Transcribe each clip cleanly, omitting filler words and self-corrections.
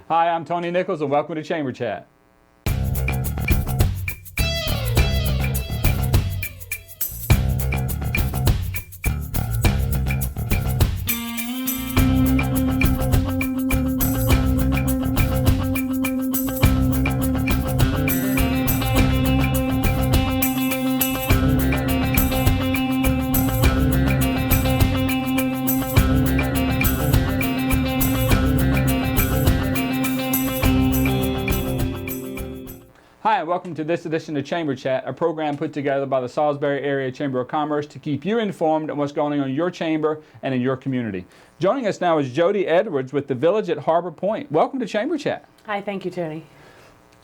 Hi, I'm Tony Nichols, and welcome to Chamber Chat. Hi, and welcome to this edition of Chamber Chat, a program put together by the Salisbury Area Chamber of Commerce to keep you informed on what's going on in your chamber and in your community. Joining us now is Jodie Edwards with the Village at Harbor Pointe. Welcome to Chamber Chat. Hi, thank you, Tony.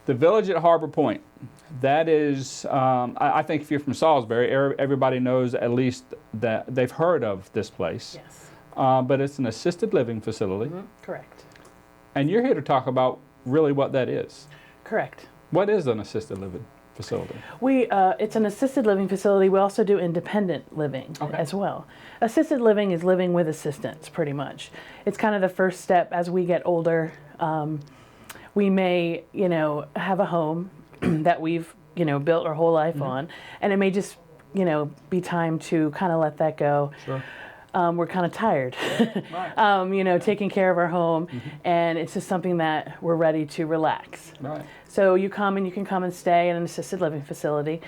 The Village at Harbor Pointe. That is, I think if you're from Salisbury, everybody knows at least that they've heard of this place. Yes. But it's an assisted living facility. Mm-hmm. Correct. And you're here to talk about really what that is. Correct. What is an assisted living facility? It's an assisted living facility. We also do independent living as well. Assisted living is living with assistance, pretty much. It's kind of the first step as we get older. We may, have a home that we've, built our whole life on, and it may just, be time to kind of let that go. Sure. We're kind of tired, Right. Taking care of our home, and it's just something that we're ready to relax. Right. So you can come and stay in an assisted living facility,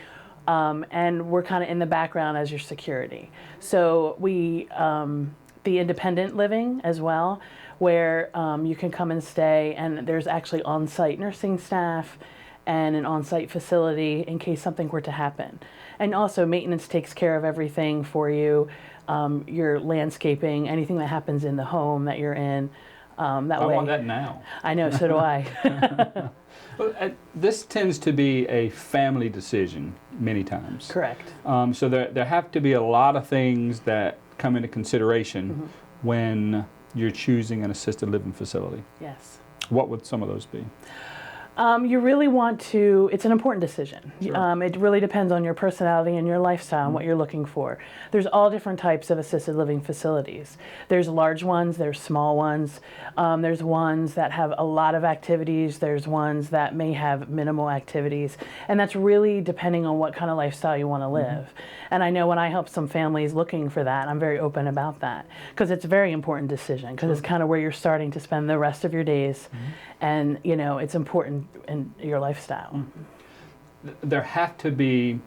and we're kind of in the background as your security. So we, the independent living as well, where you can come and stay, and there's actually on-site nursing staff and an on-site facility in case something were to happen. And also maintenance takes care of everything for you, your landscaping, anything that happens in the home that you're in. I want that now. I know, so do I. Well, this tends to be a family decision many times. Correct. So there have to be a lot of things that come into consideration when you're choosing an assisted living facility. Yes. What would some of those be? You really want to, it's an important decision. Sure. It really depends on your personality and your lifestyle and what you're looking for. There's all different types of assisted living facilities. There's large ones, there's small ones, there's ones that have a lot of activities, there's ones that may have minimal activities, and that's really depending on what kind of lifestyle you want to live. And I know when I help some families looking for that, I'm very open about that, because it's a very important decision, because it's kind of where you're starting to spend the rest of your days, and it's important in your lifestyle. There have to be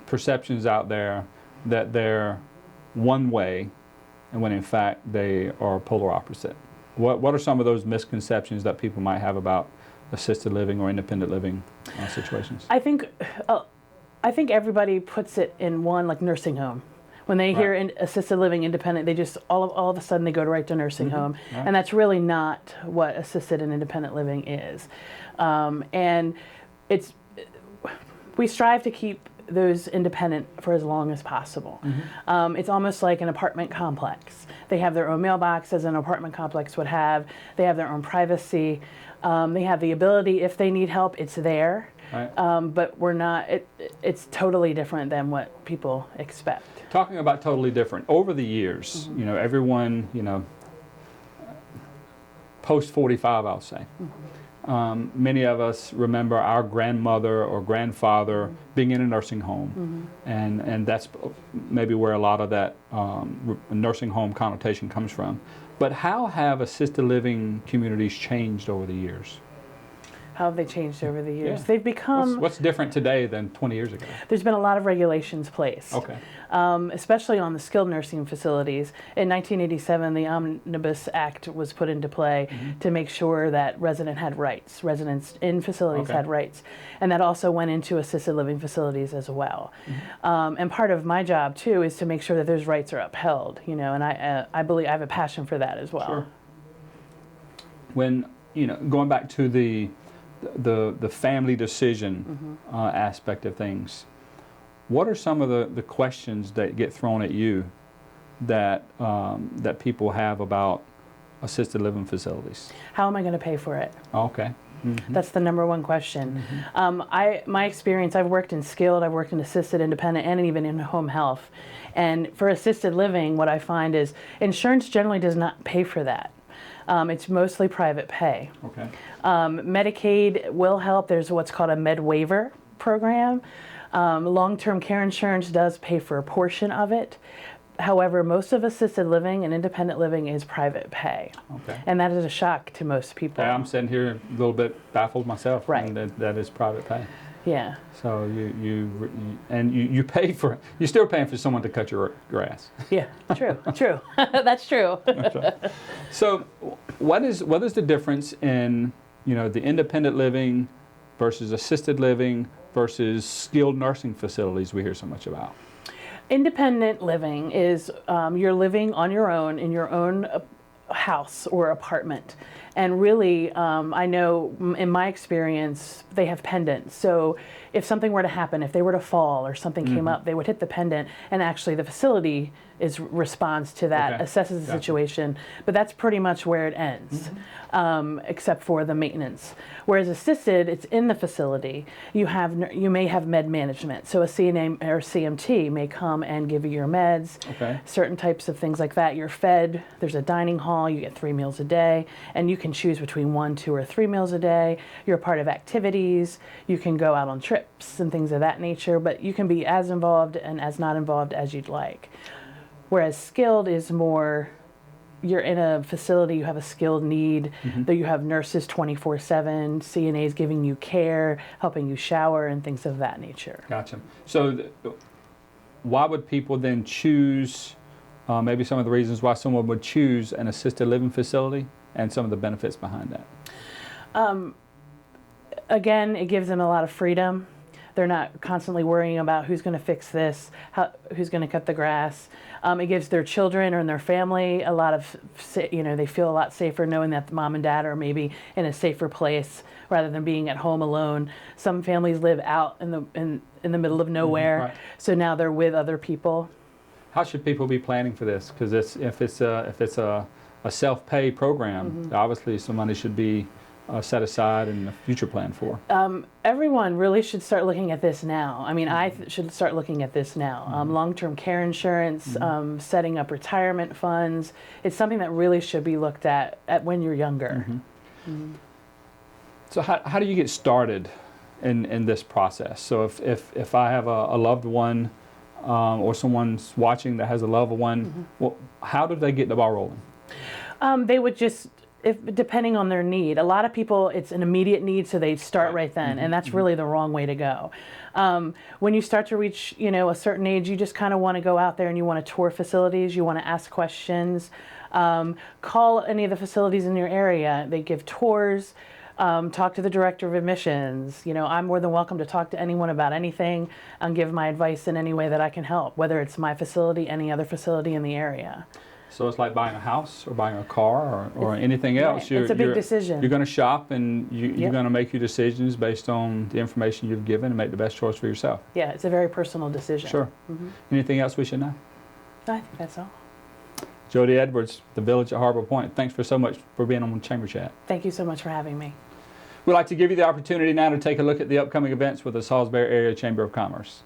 perceptions out there that they're one way, and when in fact they are polar opposite. What are some of those misconceptions that people might have about assisted living or independent living situations? I think everybody puts it in one, like nursing home. When they hear assisted living, independent, they just all of a sudden they go right to nursing home, and that's really not what assisted and independent living is. And we strive to keep those independent for as long as possible. It's almost like an apartment complex. They have their own mailbox, as an apartment complex would have. They have their own privacy. They have the ability, if they need help, it's there. Right. But we're not. It's totally different than what people expect. Talking about totally different, over the years, everyone, post 45, I'll say. Many of us remember our grandmother or grandfather being in a nursing home, and that's maybe where a lot of that nursing home connotation comes from. But how have assisted living communities changed over the years? How have they changed over the years? Yeah. They've become... What's different today than 20 years ago? There's been a lot of regulations placed. Okay. Especially on the skilled nursing facilities. In 1987, the Omnibus Act was put into play to make sure that residents in facilities had rights. And that also went into assisted living facilities as well. And part of my job, too, is to make sure that those rights are upheld, and I believe I have a passion for that as well. Sure. When, going back to the family decision aspect of things, what are some of the questions that get thrown at you that people have about assisted living facilities? How am I going to pay for it? Okay. That's the number one question. My experience, I've worked in skilled, I've worked in assisted, independent, and even in home health. And for assisted living, what I find is insurance generally does not pay for that. It's mostly private pay. Okay. Medicaid will help. There's what's called a med waiver program. Long-term care insurance does pay for a portion of it. However, most of assisted living and independent living is private pay. Okay. And that is a shock to most people. Yeah, I'm sitting here a little bit baffled myself. Right. And that is private pay. Yeah. So you pay for, you're still paying for someone to cut your grass. Yeah, true. That's true. That's right. So what is the difference in, the independent living versus assisted living versus skilled nursing facilities we hear so much about? Independent living is you're living on your own in your own house or apartment. And really, I know in my experience, they have pendants. So if something were to happen, if they were to fall or something came up, they would hit the pendant, and actually the facility responds to that, assesses the situation. But that's pretty much where it ends, except for the maintenance. Whereas assisted, it's in the facility. You may have med management. So a CNA or CMT may come and give you your meds, certain types of things like that. You're fed. There's a dining hall. You get 3 meals a day, and you can choose between 1, 2, or 3 meals a day. You're a part of activities. You can go out on trips and things of that nature, but you can be as involved and as not involved as you'd like. Whereas skilled is more, you're in a facility, you have a skilled need, though you have nurses 24/7, CNAs giving you care, helping you shower, and things of that nature. Gotcha. So why would people then choose, maybe some of the reasons why someone would choose an assisted living facility and some of the benefits behind that? Again, it gives them a lot of freedom. They're not constantly worrying about who's going to fix this, who's going to cut the grass. It gives their children or their family a lot of, they feel a lot safer knowing that the mom and dad are maybe in a safer place rather than being at home alone. Some families live out in the middle of nowhere, so now they're with other people. How should people be planning for this? Because if it's a self-pay program, obviously some money should be set aside and a future plan for. Everyone really should start looking at this now. I mean, I should start looking at this now. Long-term care insurance, setting up retirement funds. It's something that really should be looked at when you're younger. So how do you get started in this process? So if I have a loved one or someone's watching that has a loved one, well, how do they get the ball rolling? They would just, depending on their need. A lot of people, it's an immediate need, so they start right then, and that's really the wrong way to go. When you start to reach, a certain age, you just kind of want to go out there and you want to tour facilities, you want to ask questions, call any of the facilities in your area. They give tours, talk to the director of admissions. I'm more than welcome to talk to anyone about anything and give my advice in any way that I can help, whether it's my facility, any other facility in the area. So it's like buying a house or buying a car or anything else. Right. It's a big decision. You're going to shop and you're going to make your decisions based on the information you've given and make the best choice for yourself. Yeah, it's a very personal decision. Sure. Anything else we should know? I think that's all. Jodie Edwards, the Village at Harbor Point. Thanks so much for being on Chamber Chat. Thank you so much for having me. We'd like to give you the opportunity now to take a look at the upcoming events with the Salisbury Area Chamber of Commerce.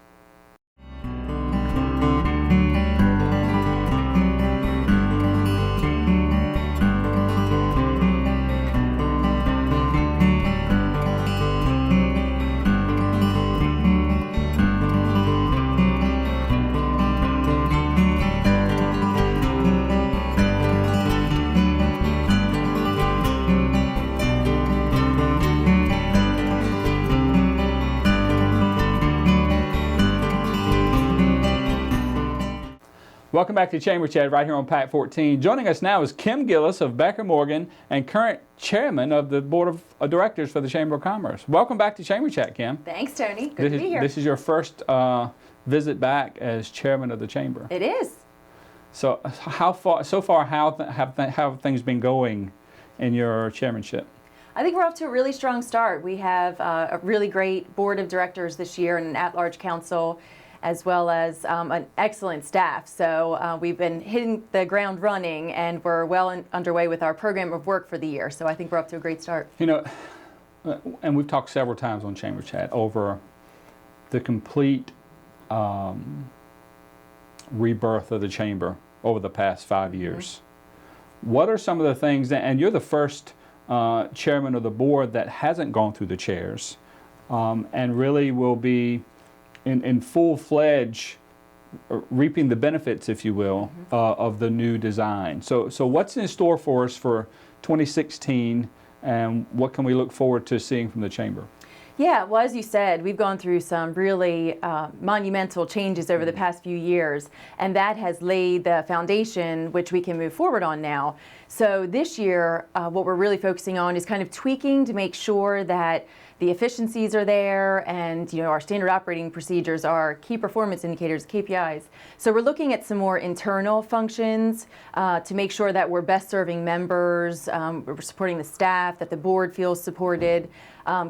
Welcome back to Chamber Chat right here on PAC 14. Joining us now is Kim Gillis of Becker Morgan and current chairman of the Board of Directors for the Chamber of Commerce. Welcome back to Chamber Chat, Kim. Thanks, Tony. Good to be here. This is your first visit back as chairman of the Chamber. It is. So so far, how have things been going in your chairmanship? I think we're off to a really strong start. We have a really great board of directors this year and an at-large council, as well as an excellent staff. So we've been hitting the ground running, and we're well underway with our program of work for the year. So I think we're up to a great start. And we've talked several times on Chamber Chat over the complete rebirth of the Chamber over the past 5 years. what are some of the things and you're the first chairman of the board that hasn't gone through the chairs, and really will be in full-fledged reaping the benefits, if you will, of the new design. So what's in store for us for 2016, and what can we look forward to seeing from the chamber? Yeah, well, as you said, we've gone through some really monumental changes over the past few years, and that has laid the foundation which we can move forward on now. So this year, what we're really focusing on is kind of tweaking to make sure that the efficiencies are there, and our standard operating procedures are key performance indicators, KPIs. So we're looking at some more internal functions to make sure that we're best serving members, we're supporting the staff, that the board feels supported,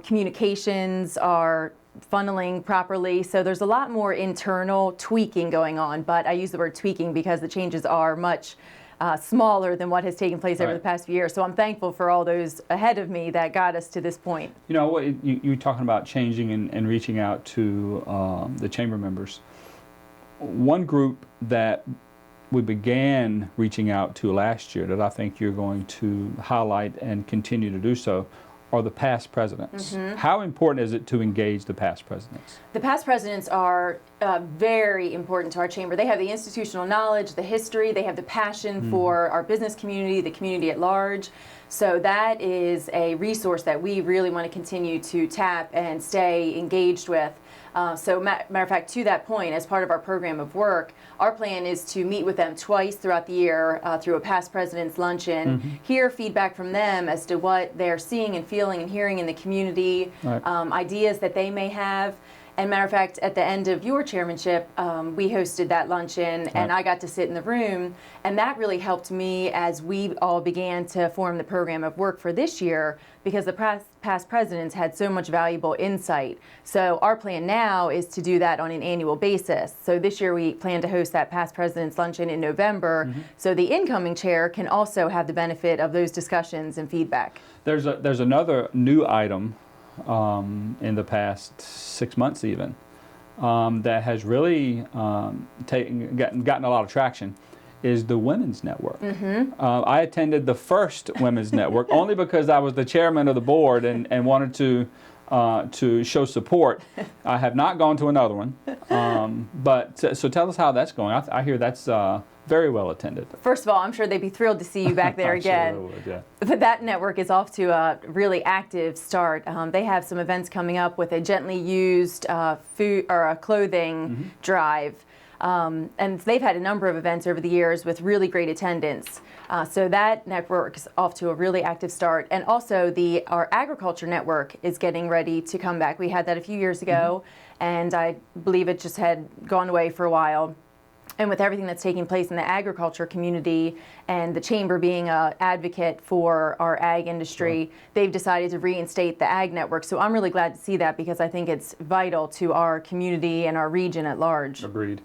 communications are funneling properly. So there's a lot more internal tweaking going on, but I use the word tweaking because the changes are much smaller than what has taken place over the past few years. So I'm thankful for all those ahead of me that got us to this point. You're talking about changing and reaching out to the chamber members. One group that we began reaching out to last year that I think you're going to highlight and continue to do so are the past presidents. How important is it to engage the past presidents? The past presidents are very important to our chamber. They have the institutional knowledge, the history, they have the passion for our business community, the community at large. So that is a resource that we really want to continue to tap and stay engaged with. Matter of fact, to that point, as part of our program of work, our plan is to meet with them twice throughout the year through a past president's luncheon, hear feedback from them as to what they're seeing and feeling and hearing in the community, ideas that they may have. And matter of fact, at the end of your chairmanship, we hosted that luncheon, and I got to sit in the room, and that really helped me as we all began to form the program of work for this year, because the past presidents had so much valuable insight. So our plan now is to do that on an annual basis. So this year we plan to host that past presidents luncheon in November, so the incoming chair can also have the benefit of those discussions and feedback. There's another new item in the past 6 months even, that has really gotten a lot of traction, is the Women's Network. I attended the first Women's Network only because I was the chairman of the board and wanted to show support. I have not gone to another one, so tell us how that's going. I hear that's very well attended. First of all, I'm sure they'd be thrilled to see you back there again. Sure they would, yeah. But that network is off to a really active start. They have some events coming up with a gently used food or a clothing drive. And they've had a number of events over the years with really great attendance. So that network is off to a really active start. And also our agriculture network is getting ready to come back. We had that a few years ago, and I believe it just had gone away for a while. And with everything that's taking place in the agriculture community and the chamber being an advocate for our ag industry, they've decided to reinstate the ag network. So I'm really glad to see that, because I think it's vital to our community and our region at large. Agreed.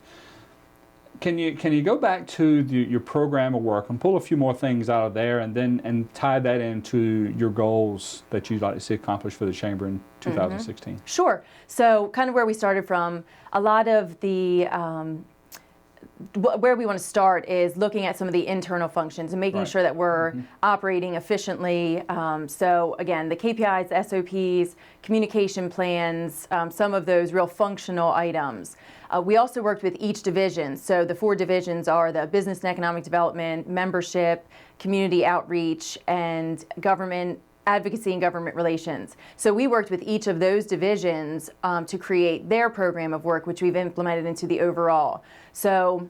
Can you go back to your program of work and pull a few more things out of there, and tie that into your goals that you'd like to see accomplished for the chamber in 2016? Sure. So kind of where we started from, a lot of the where we want to start is looking at some of the internal functions and making sure that we're operating efficiently. So again, the KPIs, the SOPs, communication plans, some of those real functional items. We also worked with each division. So the 4 divisions are the business and economic development, membership, community outreach, and government advocacy and government relations. So we worked with each of those divisions to create their program of work, which we've implemented into the overall. So,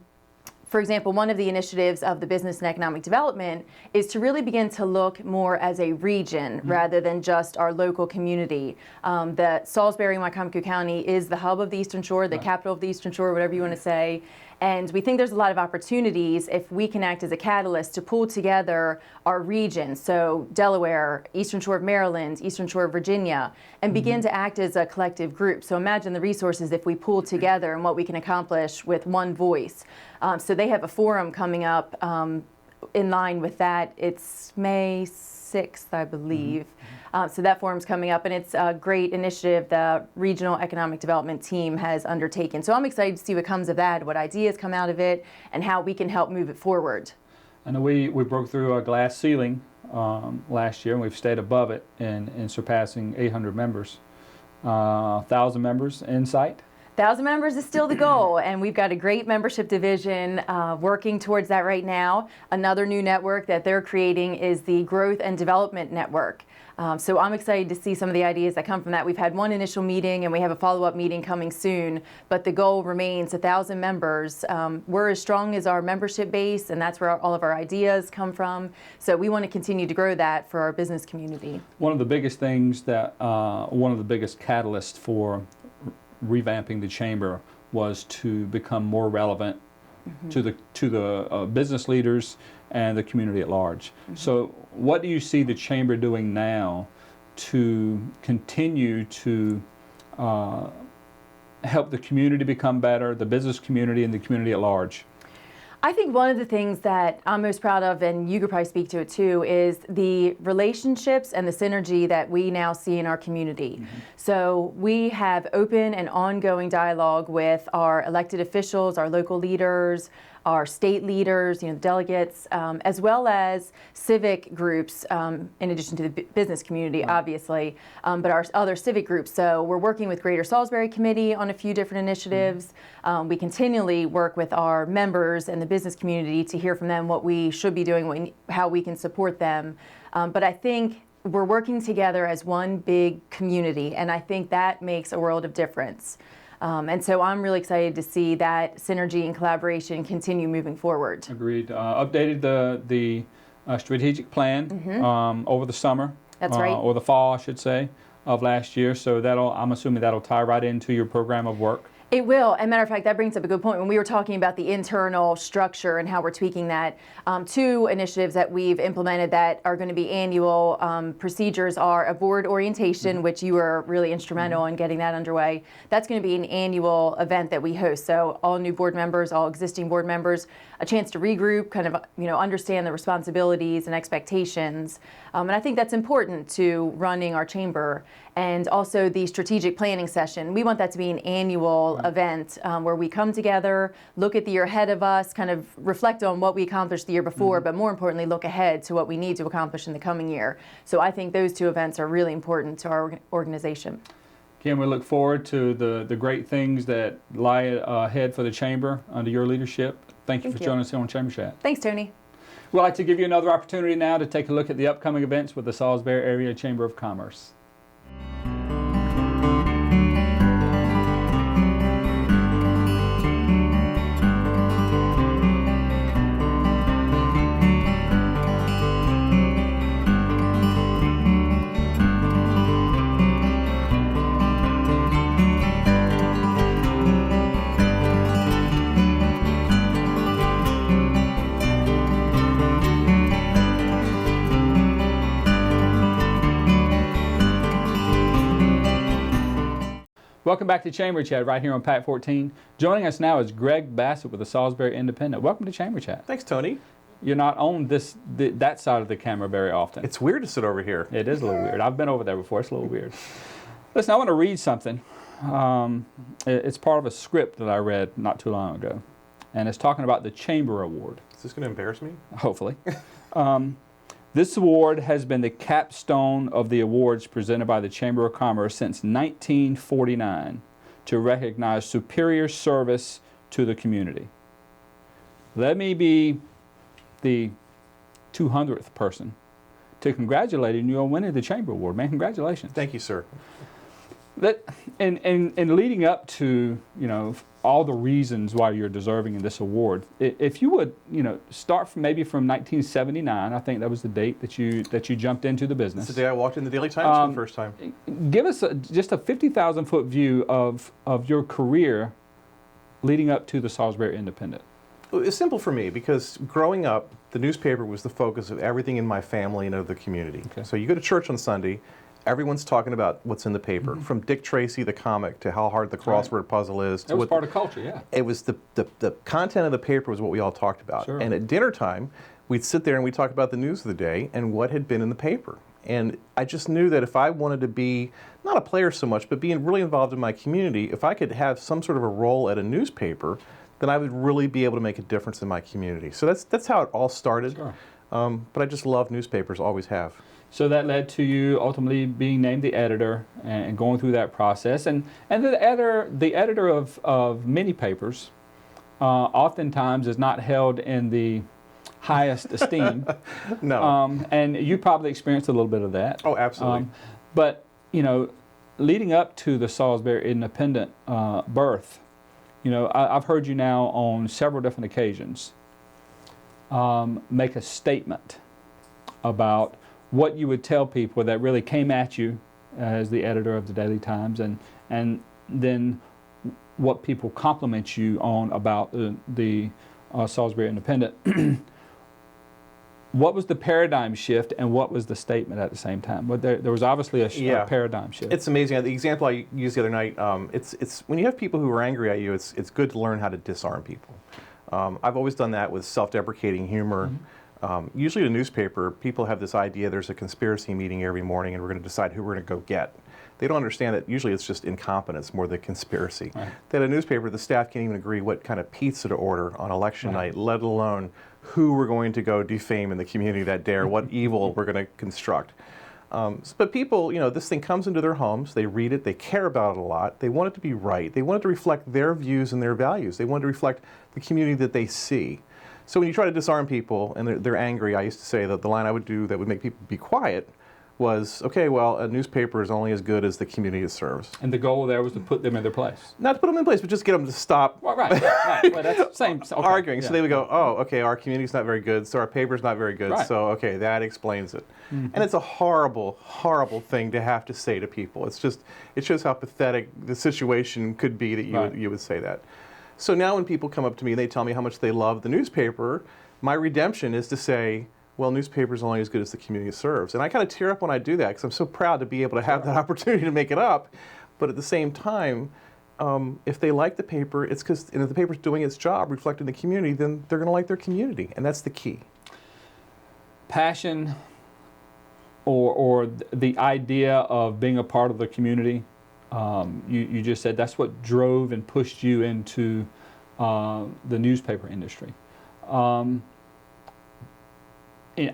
for example, one of the initiatives of the business and economic development is to really begin to look more as a region rather than just our local community. The Salisbury, Wycomico County is the hub of the Eastern Shore, the capital of the Eastern Shore, whatever you want to say. And we think there's a lot of opportunities if we can act as a catalyst to pull together our region, so Delaware, Eastern Shore of Maryland, Eastern Shore of Virginia, and begin to act as a collective group. So imagine the resources if we pull together and what we can accomplish with one voice. So they have a forum coming up in line with that. It's May 6th, I believe. So that forum's coming up, and it's a great initiative the Regional Economic Development Team has undertaken. So I'm excited to see what comes of that, what ideas come out of it, and how we can help move it forward. I know we broke through a glass ceiling last year, and we've stayed above it in surpassing 800 members. 1,000 members in sight. 1,000 members is still the goal, and we've got a great membership division working towards that right now. Another new network that they're creating is the Growth and Development Network. So I'm excited to see some of the ideas that come from that. We've had one initial meeting, and we have a follow-up meeting coming soon, but the goal remains 1,000 members. We're as strong as our membership base, and that's where all of our ideas come from. So we want to continue to grow that for our business community. One of the biggest things that, one of the biggest catalysts for revamping the chamber was to become more relevant to the business leaders and the community at large. So what do you see the chamber doing now to continue to help the community become better, the business community and the community at large? I think one of the things that I'm most proud of, and you could probably speak to it too, is the relationships and the synergy that we now see in our community. So we have open and ongoing dialogue with our elected officials, our local leaders, our state leaders, delegates, as well as civic groups, in addition to the business community, obviously, but our other civic groups. So we're working with Greater Salisbury Committee on a few different initiatives. We continually work with our members and the business community to hear from them what we should be doing, how we can support them. But I think we're working together as one big community, and I think that makes a world of difference. And so I'm really excited to see that synergy and collaboration continue moving forward. Agreed. Updated the strategic plan over the summer. That's right. Or the fall, I should say, of last year. So I'm assuming that'll tie right into your program of work. It will. As a matter of fact, that brings up a good point. When we were talking about the internal structure and how we're tweaking that, two initiatives that we've implemented that are going to be annual procedures are a board orientation, which you were really instrumental in getting that underway. That's going to be an annual event that we host. So all new board members, all existing board members, a chance to regroup, kind of understand the responsibilities and expectations. And I think that's important to running our chamber. And also the strategic planning session. We want that to be an annual event where we come together, look at the year ahead of us, kind of reflect on what we accomplished the year before, but more importantly, look ahead to what we need to accomplish in the coming year. So I think those two events are really important to our organization. Kim, we look forward to the great things that lie ahead for the chamber under your leadership. Thank you for joining us here on Chamber Chat. Thanks, Tony. We'd like to give you another opportunity now to take a look at the upcoming events with the Salisbury Area Chamber of Commerce. Welcome back to Chamber Chat right here on PAC 14. Joining us now is Greg Bassett with the Salisbury Independent. Welcome to Chamber Chat. Thanks, Tony. You're not on that side of the camera very often. It's weird to sit over here. It is a little weird. I've been over there before. It's a little weird. Listen, I want to read something. It's part of a script that I read not too long ago, and it's talking about the Chamber Award. Is this going to embarrass me? Hopefully. This award has been the capstone of the awards presented by the Chamber of Commerce since 1949 to recognize superior service to the community. Let me be the 200th person to congratulate you on winning the Chamber Award. Man, congratulations. Thank you, sir. And leading up to, all the reasons why you're deserving in this award, if you would, start from 1979, I think that was the date that you jumped into the business. It's the day I walked in the Daily Times for the first time. Give us just a 50,000-foot view of your career leading up to the Salisbury Independent. It's simple for me because growing up, the newspaper was the focus of everything in my family and of the community. Okay. So you go to church on Sunday, everyone's talking about what's in the paper, from Dick Tracy, the comic, to how hard the crossword puzzle is. That was part of culture, yeah. It was the content of the paper was what we all talked about. Sure. And at dinner time, we'd sit there and we'd talk about the news of the day and what had been in the paper. And I just knew that if I wanted to be, not a player so much, but being really involved in my community, if I could have some sort of a role at a newspaper, then I would really be able to make a difference in my community. So that's how it all started. Sure. But I just love newspapers, always have. So that led to you ultimately being named the editor and going through that process. And the editor of many papers oftentimes is not held in the highest esteem. No. And you probably experienced a little bit of that. Oh, absolutely. But, leading up to the Salisbury Independent birth, I've heard you now on several different occasions make a statement about what you would tell people that really came at you as the editor of the Daily Times, and then what people compliment you on about the Salisbury Independent. What was the paradigm shift, and what was the statement at the same time? But there was obviously a paradigm shift. It's amazing. The example I used the other night, it's when you have people who are angry at you, it's good to learn how to disarm people. I've always done that with self-deprecating humor. Usually in a newspaper, people have this idea there's a conspiracy meeting every morning and we're going to decide who we're going to go get. They don't understand that usually it's just incompetence more than conspiracy. Right. That a newspaper, the staff can't even agree what kind of pizza to order on election night, let alone who we're going to go defame in the community that day or what evil we're going to construct. But people, this thing comes into their homes, they read it, they care about it a lot, they want it to be right, they want it to reflect their views and their values, they want it to reflect the community that they see. So when you try to disarm people and they're angry, I used to say that the line I would do that would make people be quiet was, okay, well, a newspaper is only as good as the community it serves. And the goal there was to put them in their place. Not to put them in place, but just get them to stop Well, right. Well, that's the same. Okay. arguing. Yeah. So they would go, oh, okay, our community's not very good, so our paper's not very good, Right. so okay, that explains it. And it's a horrible, horrible thing to have to say to people. It's just, it shows how pathetic the situation could be that you would say that. So now when people come up to me and they tell me how much they love the newspaper, my redemption is to say, well, newspaper's only as good as the community it serves. And I kind of tear up when I do that because I'm so proud to be able to have that opportunity to make it up. But at the same time, if they like the paper, it's because if the paper's doing its job, reflecting the community, then they're going to like their community. And that's the key. Passion or the idea of being a part of the community, you just said that's what drove and pushed you into the newspaper industry.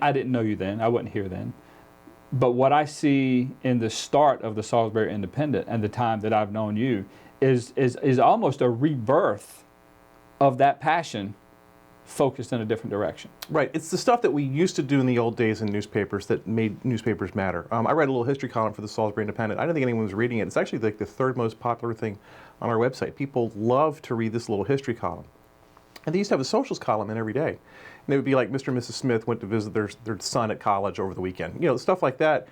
I didn't know you then. I wasn't here then. But what I see in the start of the Salisbury Independent and the time that I've known you is almost a rebirth of that passion focused in a different direction. Right. It's the stuff that we used to do in the old days in newspapers that made newspapers matter. I read a little history column for the Salisbury Independent. I didn't think anyone was reading it. It's actually like the third most popular thing on our website. People love to read this little history column. And they used to have a socials column in every day. And it would be like Mr. and Mrs. Smith went to visit their son at college over the weekend. Stuff like that.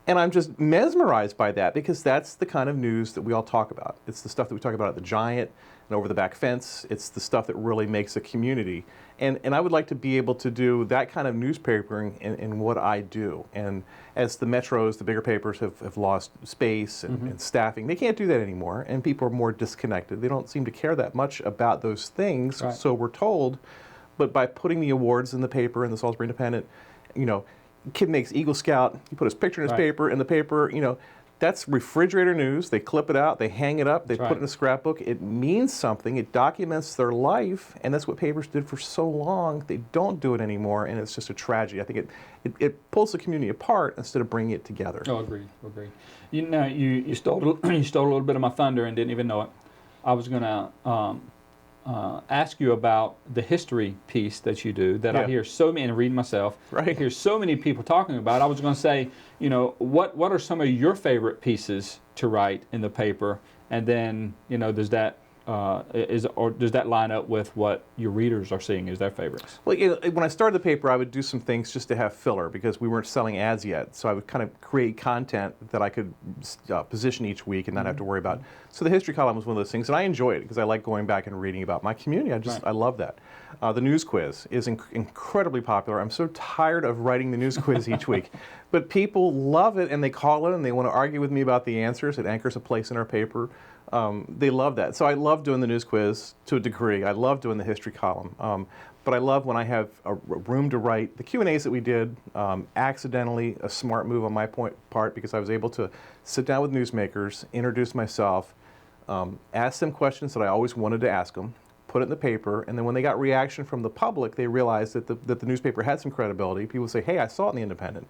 And I'm just mesmerized by that because that's the kind of news that we all talk about. It's the stuff that we talk about at the Giant and over the back fence. It's the stuff that really makes a community. And I would like to be able to do that kind of newspapering in what I do. And as the metros, the bigger papers have lost space and staffing, they can't do that anymore. And people are more disconnected. They don't seem to care that much about those things, Right. so we're told. But by putting the awards in the paper, in the Salisbury Independent, kid makes Eagle Scout, you put his picture in his Right. paper, in the paper, that's refrigerator news. They clip it out, they hang it up, they That's put it right. in a scrapbook. It means something, it documents their life, and that's what papers did for so long. They don't do it anymore, and it's just a tragedy. I think it pulls the community apart instead of bringing it together. Oh, agreed. You stole you stole a little bit of my thunder and didn't even know it. I was going to ask you about the history piece that you do that I Yeah. hear so many, and read myself, Right. I hear so many people talking about. I was going to say, what are some of your favorite pieces to write in the paper? And then, does that does that line up with what your readers are seeing as their favorites? Well, when I started the paper, I would do some things just to have filler because we weren't selling ads yet. So I would kind of create content that I could position each week and not have to worry about. So the history column was one of those things, and I enjoy it because I like going back and reading about my community. I love that. The news quiz is incredibly popular. I'm so tired of writing the news quiz each week, but people love it and they call it and they want to argue with me about the answers. It anchors a place in our paper. They love that. So I love doing the news quiz to a degree. I love doing the history column. But I love when I have a room to write. The Q&As that we did, accidentally a smart move on my part because I was able to sit down with newsmakers, introduce myself, ask them questions that I always wanted to ask them, put it in the paper, and then when they got reaction from the public, they realized that the newspaper had some credibility. People say, hey, I saw it in the Independent.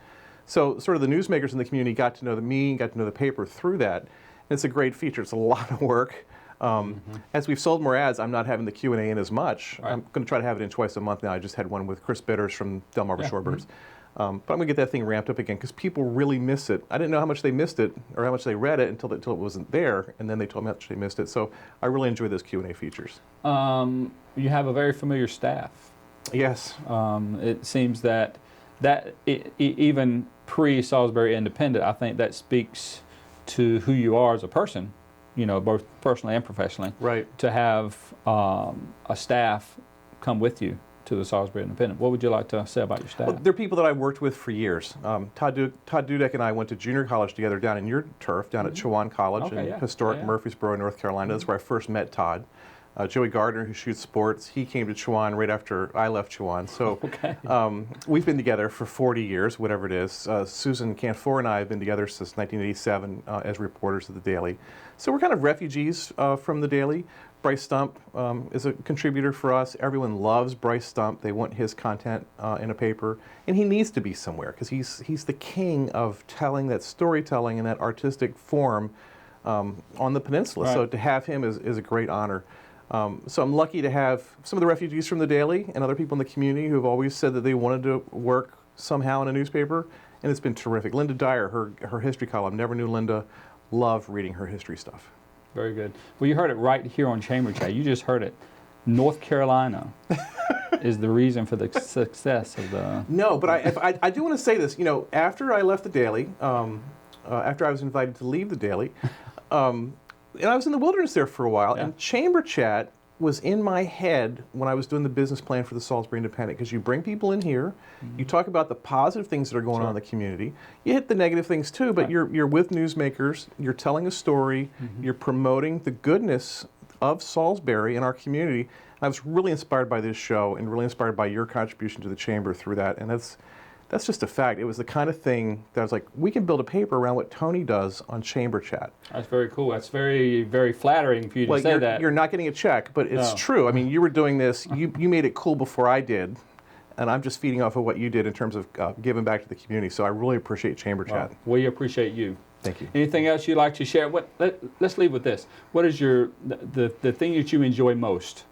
So sort of the newsmakers in the community got to know me, got to know the paper through that. And it's a great feature. It's a lot of work. As we've sold more ads, I'm not having the Q&A in as much. Right. I'm going to try to have it in twice a month now. I just had one with Chris Bitters from Delmarva Shorebirds. But I'm going to get that thing ramped up again because people really miss it. I didn't know how much they missed it or how much they read it until it wasn't there, and then they told me how much they missed it. So I really enjoy those Q&A features. You have a very familiar staff. Yes. It seems that even pre-Salisbury Independent, I think that speaks to who you are as a person, you know, both personally and professionally. Right. To have a staff come with you to the Salisbury Independent. What would you like to say about your staff? Well, they're people that I've worked with for years. Todd Dudek and I went to junior college together down in your turf, down at Chowan College in historic Murfreesboro, North Carolina. That's where I first met Todd. Joey Gardner, who shoots sports, he came to Chowan right after I left Chowan. So we've been together for 40 years, whatever it is. Susan Canfor and I have been together since 1987 as reporters of the Daily. So we're kind of refugees from the Daily. Bryce Stump is a contributor for us. Everyone loves Bryce Stump. They want his content in a paper. And he needs to be somewhere because he's the king of telling that storytelling in that artistic form on the peninsula. Right. So to have him is a great honor. So I'm lucky to have some of the refugees from the Daily and other people in the community who have always said that they wanted to work somehow in a newspaper, and it's been terrific. Linda Dyer, her history column, never knew Linda, loved reading her history stuff. Very good. Well, you heard it right here on Chamber Chat. You just heard it. North Carolina is the reason for the success of the... No, but I do want to say this. You know, after I left the Daily, after I was invited to leave the Daily, and I was in the wilderness there for a while, and Chamber Chat was in my head when I was doing the business plan for the Salisbury Independent, because you bring people in here, you talk about the positive things that are going on in the community, you hit the negative things too, but you're with newsmakers, you're telling a story, you're promoting the goodness of Salisbury in our community. I was really inspired by this show and really inspired by your contribution to the Chamber through that, and that's just a fact. It was the kind of thing that I was like, we can build a paper around what Tony does on Chamber Chat. That's very cool. That's very, very flattering for you to say that. You're not getting a check, but it's true. I mean, you were doing this, you made it cool before I did, and I'm just feeding off of what you did in terms of giving back to the community. So I really appreciate Chamber Chat. We appreciate you. Thank you. Anything else you'd like to share? Let's leave with this. What is the thing that you enjoy most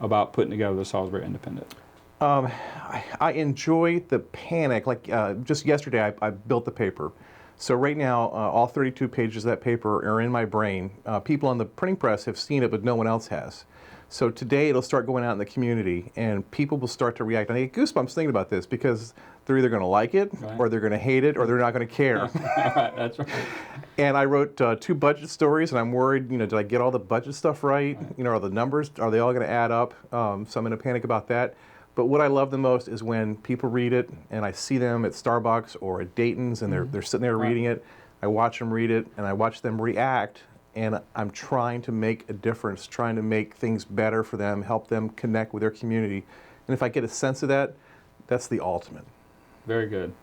about putting together the Salisbury Independent? I enjoy the panic. Like just yesterday, I built the paper. So right now, all 32 pages of that paper are in my brain. People on the printing press have seen it, but no one else has. So today, it'll start going out in the community, and people will start to react. And I get goosebumps thinking about this because they're either going to like it, or they're going to hate it, or they're not going to care. That's right. And I wrote 2 budget stories, and I'm worried, you know, did I get all the budget stuff right? You know, are the numbers, are they all going to add up? So I'm in a panic about that. But what I love the most is when people read it and I see them at Starbucks or at Dayton's and they're sitting there reading it. I watch them read it and I watch them react, and I'm trying to make a difference, trying to make things better for them, help them connect with their community. And if I get a sense of that, that's the ultimate. Very good.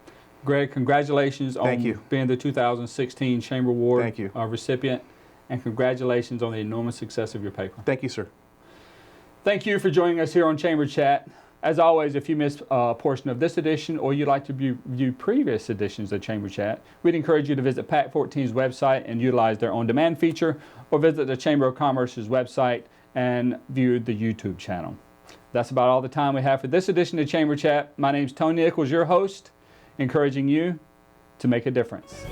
Greg, congratulations on being the 2016 Chamber Award recipient, and congratulations on the enormous success of your paper. Thank you, sir. Thank you for joining us here on Chamber Chat. As always, if you missed a portion of this edition or you'd like to view previous editions of Chamber Chat, we'd encourage you to visit PAC 14's website and utilize their on-demand feature, or visit the Chamber of Commerce's website and view the YouTube channel. That's about all the time we have for this edition of Chamber Chat. My name's Tony Nichols, your host, encouraging you to make a difference.